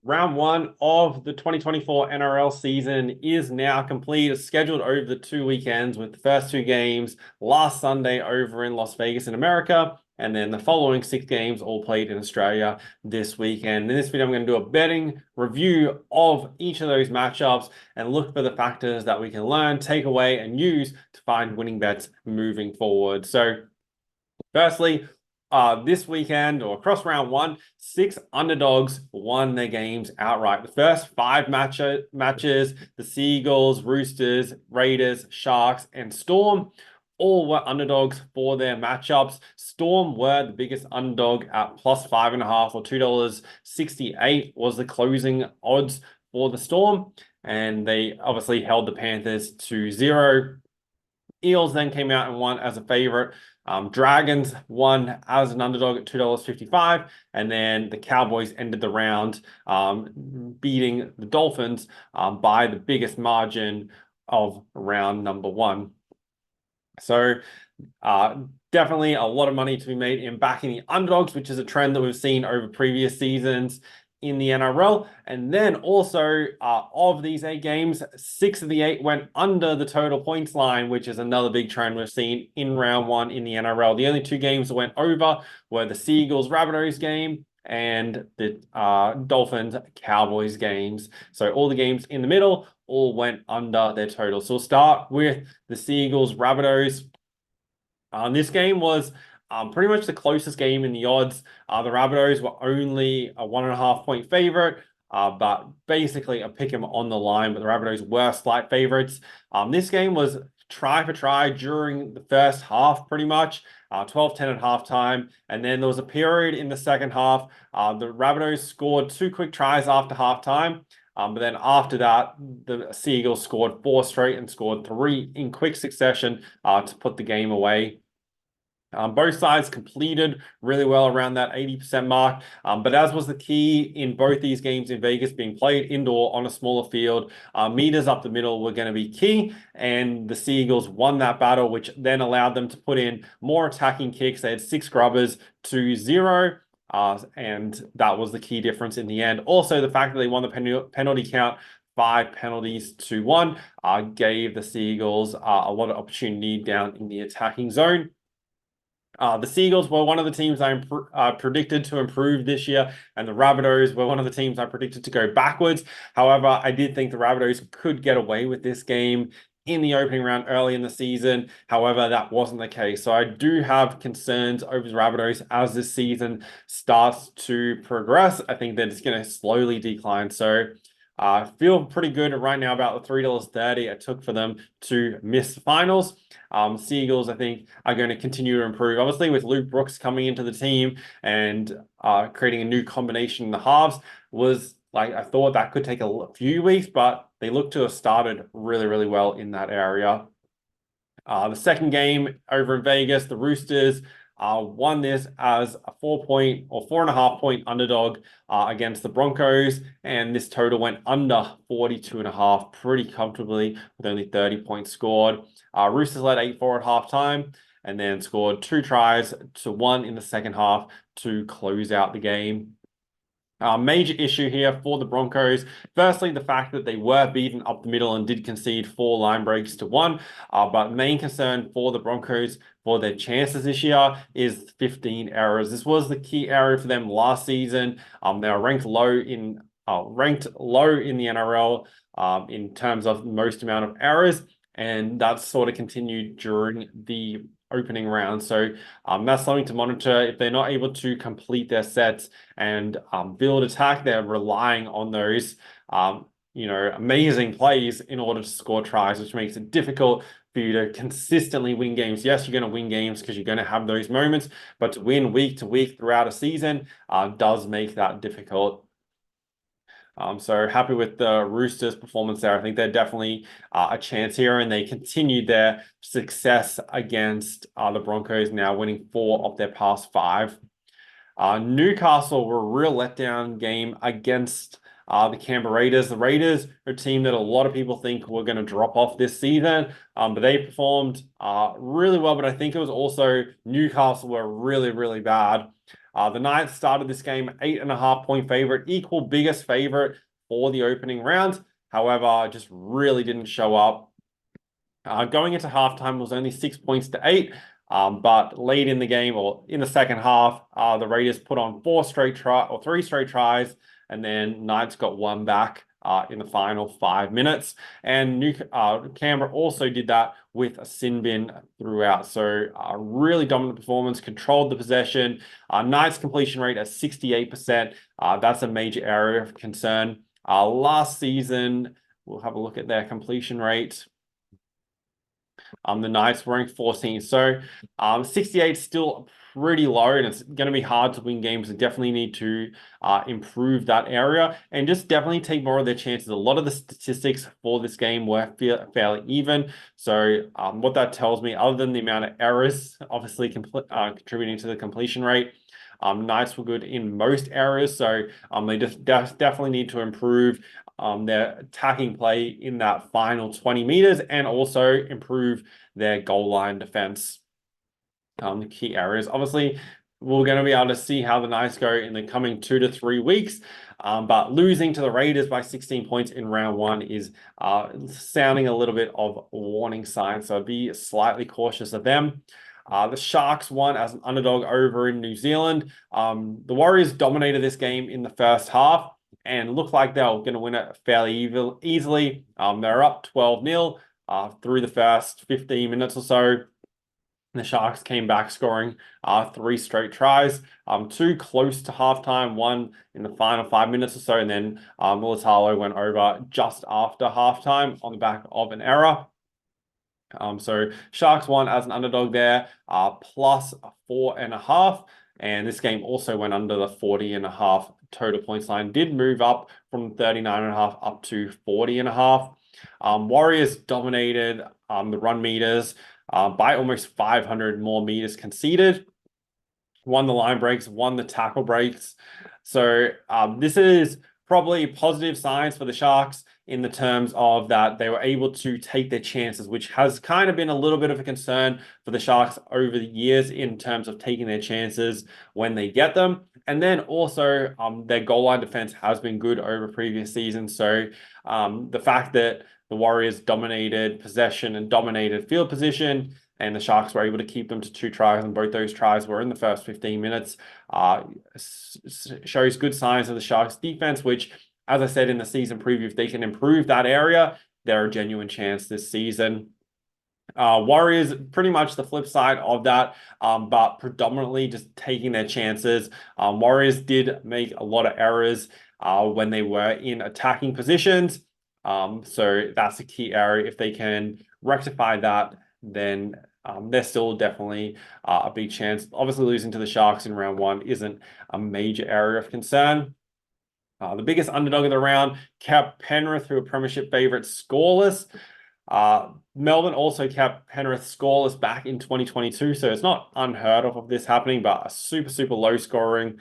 Round one of the 2024 NRL season is now complete. It's scheduled over the 2 weekends with the first 2 games last Sunday over in Las Vegas in America, and then the following 6 games all played in Australia this weekend. In this video, I'm going to do a betting review of each of those matchups and look for the factors that we can learn, take away, and use to find winning bets moving forward. So firstly, this weekend or across round one, 6 underdogs won their games outright. The first 5 matches, the Seagulls, Roosters, Raiders, Sharks, and Storm all were underdogs for their matchups. Storm were the biggest underdog at plus 5.5 or $2.68 was the closing odds for the Storm. And they obviously held the Panthers to 0. Eels then came out and won as a favorite. Dragons won as an underdog at $2.55, and then the Cowboys ended the round beating the Dolphins by the biggest margin of round number 1. So definitely a lot of money to be made in backing the underdogs, which is a trend that we've seen over previous seasons in the NRL. And then also of these 8 games, 6 of the 8 went under the total points line, which is another big trend we've seen in round 1 in the NRL. The only 2 games that went over were the Seagulls Rabbitohs game and the Dolphins Cowboys games. So all the games in the middle all went under their total. So we'll start with the Seagulls Rabbitohs. This game was pretty much the closest game in the odds. The Rabbitohs were only a 1.5-point favorite, but basically a pick 'em on the line, but the Rabbitohs were slight favorites. This game was try for try during the first half, pretty much 12-10 at halftime. And then there was a period in the second half. The Rabbitohs scored 2 quick tries after halftime. But then after that, the Seagulls scored 4 straight and scored 3 in quick succession to put the game away. Both sides completed really well around that 80% mark. But as was the key in both these games in Vegas being played indoor on a smaller field, meters up the middle were going to be key. And the Seagulls won that battle, which then allowed them to put in more attacking kicks. They had 6 grubbers to 0. And that was the key difference in the end. Also, the fact that they won the penalty count 5 penalties to 1 gave the Seagulls a lot of opportunity down in the attacking zone. The Seagulls were one of the teams I predicted to improve this year, and the Rabbitohs were one of the teams I predicted to go backwards. However, I did think the Rabbitohs could get away with this game in the opening round early in the season. However, that wasn't the case. So I do have concerns over the Rabbitohs as this season starts to progress. I think that it's going to slowly decline. So I feel pretty good right now about the $3.30 it took for them to miss the finals. Seagulls, I think, are going to continue to improve. Obviously, with Luke Brooks coming into the team and creating a new combination in the halves was like, I thought that could take a few weeks, but they look to have started really, really well in that area. The second game over in Vegas, the Roosters won this as a 4-point or 4.5-point underdog against the Broncos, and this total went under 42.5 pretty comfortably with only 30 points scored. Roosters led 8-4 at halftime and then scored 2 tries to 1 in the second half to close out the game. Major issue here for the Broncos. Firstly, the fact that they were beaten up the middle and did concede 4 line breaks to 1. But main concern for the Broncos for their chances this year is 15 errors. This was the key area for them last season. They were ranked low in the NRL in terms of most amount of errors, and that sort of continued during the opening round. So that's something to monitor. If they're not able to complete their sets and build attack, they're relying on those amazing plays in order to score tries, which makes it difficult for you to consistently win games. Yes, you're going to win games because you're going to have those moments, but to win week to week throughout a season does make that difficult. So happy with the Roosters' performance there. I think they're definitely a chance here, and they continued their success against the Broncos, now winning 4 of their past 5. Newcastle were a real letdown game against the Canberra Raiders. The Raiders are a team that a lot of people think were going to drop off this season, but they performed really well. But I think it was also Newcastle were really, really bad. The Knights started this game 8.5-point favorite, equal biggest favorite for the opening round. However, just really didn't show up. Going into halftime was only 6 points to 8. But late in the game, or in the second half, the Raiders put on 3 straight tries, and then Knights got one back in the final 5 minutes. And Canberra also did that with a sin bin throughout. So a really dominant performance, controlled the possession. Knights completion rate at 68%. That's a major area of concern. Last season, we'll have a look at their completion rate. The Knights were ranked 14th. So 68 is still pretty low, and it's going to be hard to win games. They definitely need to improve that area and just definitely take more of their chances. A lot of the statistics for this game were fairly even. So what that tells me, other than the amount of errors obviously contributing to the completion rate, Knights were good in most areas. So they just definitely need to improve their attacking play in that final 20 meters and also improve their goal line defense. The key areas. Obviously, we're going to be able to see how the Knights go in the coming 2 to 3 weeks. But losing to the Raiders by 16 points in round 1 is sounding a little bit of warning signs. So be slightly cautious of them. The Sharks won as an underdog over in New Zealand. The Warriors dominated this game in the first half and looked like they were going to win it fairly easily. They're up 12-0 through the first 15 minutes or so. The Sharks came back scoring 3 straight tries, 2 close to halftime, 1 in the final 5 minutes or so, and then Militalo went over just after halftime on the back of an error. So Sharks won as an underdog there, plus 4.5. And this game also went under the 40.5 total points line. Did move up from 39.5 up to 40.5. Warriors dominated the run meters by almost 500 more meters conceded. Won the line breaks, won the tackle breaks. So this is probably positive signs for the Sharks in the terms of that they were able to take their chances, which has kind of been a little bit of a concern for the Sharks over the years in terms of taking their chances when they get them. And then also their goal line defense has been good over previous seasons. So the fact that the Warriors dominated possession and dominated field position, and the Sharks were able to keep them to 2 tries, and both those tries were in the first 15 minutes, shows good signs of the Sharks defense, which, as I said in the season preview, if they can improve that area, they're a genuine chance this season. Warriors, pretty much the flip side of that, but predominantly just taking their chances. Warriors did make a lot of errors when they were in attacking positions. So that's a key area. If they can rectify that, then they're still definitely a big chance. Obviously, losing to the Sharks in round 1 isn't a major area of concern. The biggest underdog of the round kept Penrith, who are premiership favourites, scoreless. Melbourne also kept Penrith scoreless back in 2022, so it's not unheard of this happening, but a super, super low scoring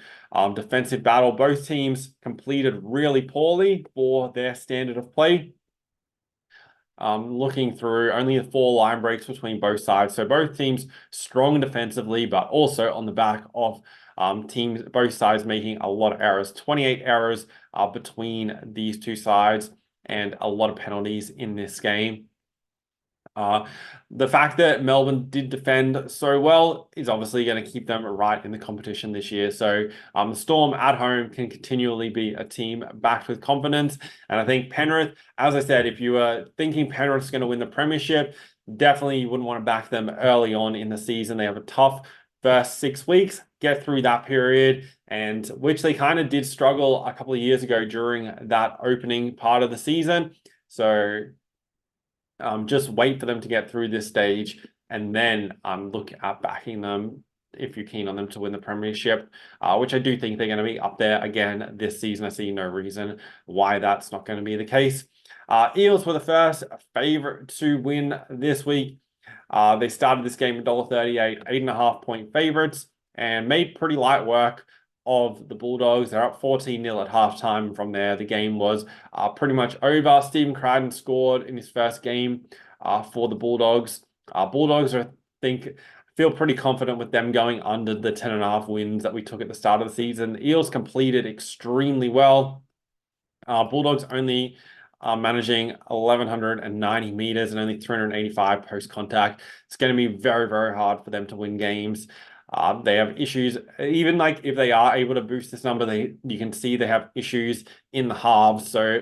defensive battle. Both teams completed really poorly for their standard of play. Looking through only the 4 line breaks between both sides. So both teams strong defensively, but also on the back of teams, both sides making a lot of errors. 28 errors between these two sides and a lot of penalties in this game. The fact that Melbourne did defend so well is obviously going to keep them right in the competition this year. So the Storm at home can continually be a team backed with confidence. And I think Penrith, as I said, if you were thinking Penrith's going to win the premiership, definitely you wouldn't want to back them early on in the season. They have a tough first 6 weeks, get through that period, and which they kind of did struggle a couple of years ago during that opening part of the season. So just wait for them to get through this stage, and then look at backing them if you're keen on them to win the premiership, which I do think they're going to be up there again this season. I see no reason why that's not going to be the case. Eels were the first favourite to win this week. They started this game at $1.38, 8.5-point favourites, and made pretty light work of the Bulldogs. They're up 14-0 at halftime. From there, the game was pretty much over. Stephen Crichton scored in his first game for the Bulldogs. Bulldogs are, I think, feel pretty confident with them going under the 10.5 wins that we took at the start of the season. The Eels completed extremely well. Bulldogs only managing 1,190 meters and only 385 post contact. It's going to be very, very hard for them to win games. They have issues, even like if they are able to boost this number, you can see they have issues in the halves. So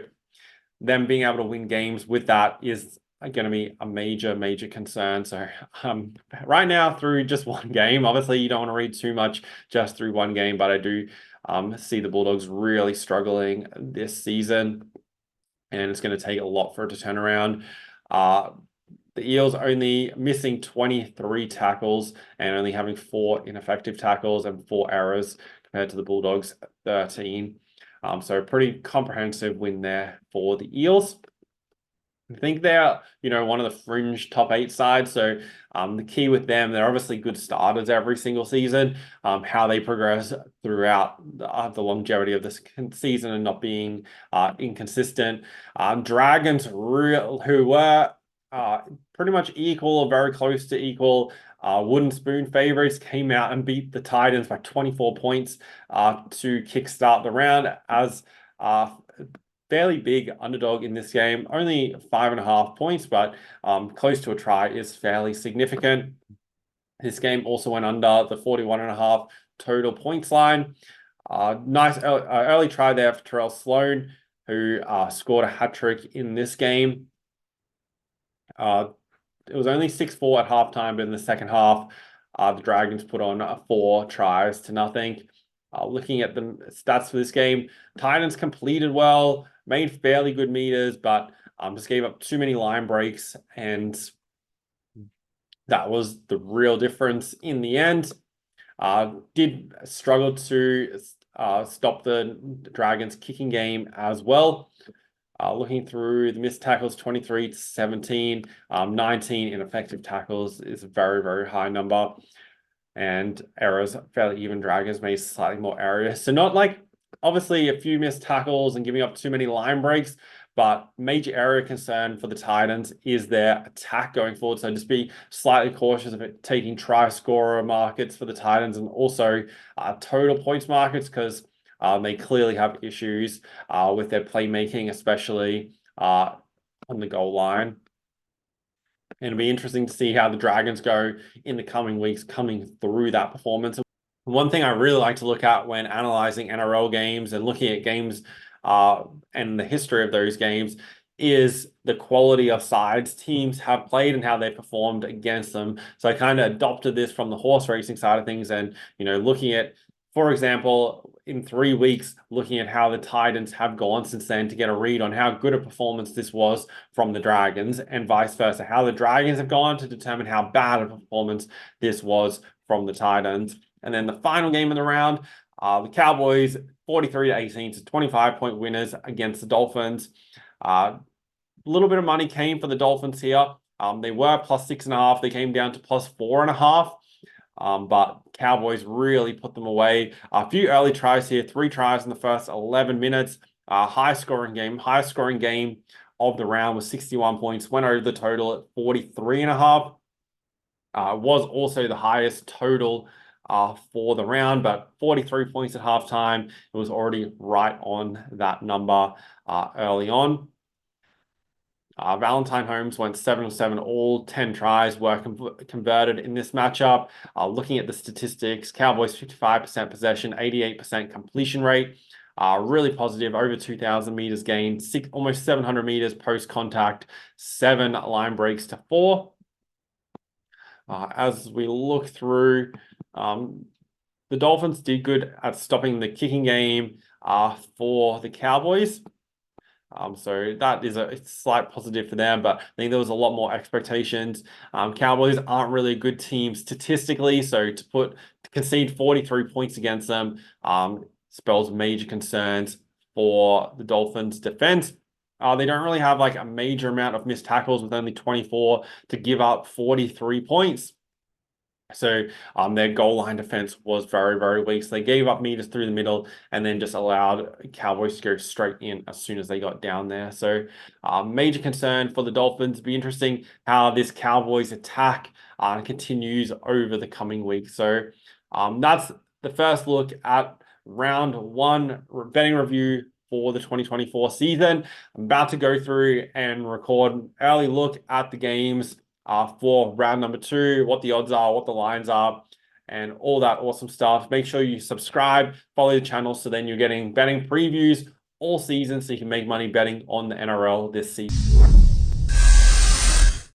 them being able to win games with that is going to be a major, major concern. So right now through just one game, obviously you don't want to read too much just through one game, but I do see the Bulldogs really struggling this season, and it's going to take a lot for it to turn around. The Eels only missing 23 tackles and only having 4 ineffective tackles and 4 errors compared to the Bulldogs 13. So a pretty comprehensive win there for the Eels. I think they're, one of the fringe top 8 sides. So the key with them, they're obviously good starters every single season. How they progress throughout the longevity of this season and not being inconsistent. Dragons, who were pretty much equal or very close to equal. Wooden spoon favorites came out and beat the Titans by 24 points to kickstart the round as fairly big underdog in this game. Only 5.5 points, but close to a try is fairly significant. This game also went under the 41.5 total points line. Nice early try there for Terrell Sloan, who scored a hat-trick in this game. It was only 6-4 at halftime, but in the second half, the Dragons put on 4 tries to nothing. Looking at the stats for this game, Titans completed well, made fairly good meters, but just gave up too many line breaks, and that was the real difference in the end. Did struggle to stop the Dragons' kicking game as well. Looking through the missed tackles, 23-17, 19 ineffective tackles is a very, very high number. And errors, fairly even. Dragons made slightly more errors. So not like, obviously, a few missed tackles and giving up too many line breaks, but major area concern for the Titans is their attack going forward. So just be slightly cautious of it taking try scorer markets for the Titans and also total points markets, because they clearly have issues with their playmaking, especially on the goal line. And it'll be interesting to see how the Dragons go in the coming weeks coming through that performance. One thing I really like to look at when analyzing NRL games and looking at games and the history of those games is the quality of sides teams have played and how they performed against them. So I kind of adopted this from the horse racing side of things and, looking at, for example, in 3 weeks, looking at how the Titans have gone since then to get a read on how good a performance this was from the Dragons, and vice versa, how the Dragons have gone to determine how bad a performance this was from the Titans. And then the final game of the round, the Cowboys 43-18, so 25-point winners against the Dolphins. A little bit of money came for the Dolphins here. They were plus 6.5. They came down to plus 4.5. But Cowboys really put them away. A few early tries here, 3 tries in the first 11 minutes. Highest scoring game of the round was 61 points, went over the total at 43.5. Was also the highest total for the round, but 43 points at halftime. It was already right on that number early on. Valentine Holmes went 7-7, all 10 tries were converted in this matchup. Looking at the statistics, Cowboys 55% possession, 88% completion rate. Really positive, over 2,000 meters gained, almost 700 meters post-contact, 7 line breaks to 4. As we look through, the Dolphins did good at stopping the kicking game for the Cowboys. So that is a slight positive for them, but I think there was a lot more expectations. Cowboys aren't really a good team statistically, so to concede 43 points against them spells major concerns for the Dolphins' defense. They don't really have like a major amount of missed tackles with only 24 to give up 43 points. So their goal line defense was very, very weak. So they gave up meters through the middle and then just allowed Cowboys to go straight in as soon as they got down there. So major concern for the Dolphins. Be interesting how this Cowboys attack continues over the coming weeks. So that's the first look at round one betting review for the 2024 season. I'm about to go through and record an early look at the games for round number two, what the odds are, what the lines are, and all that awesome stuff. Make sure you subscribe, follow the channel, so then you're getting betting previews all season so you can make money betting on the NRL this season.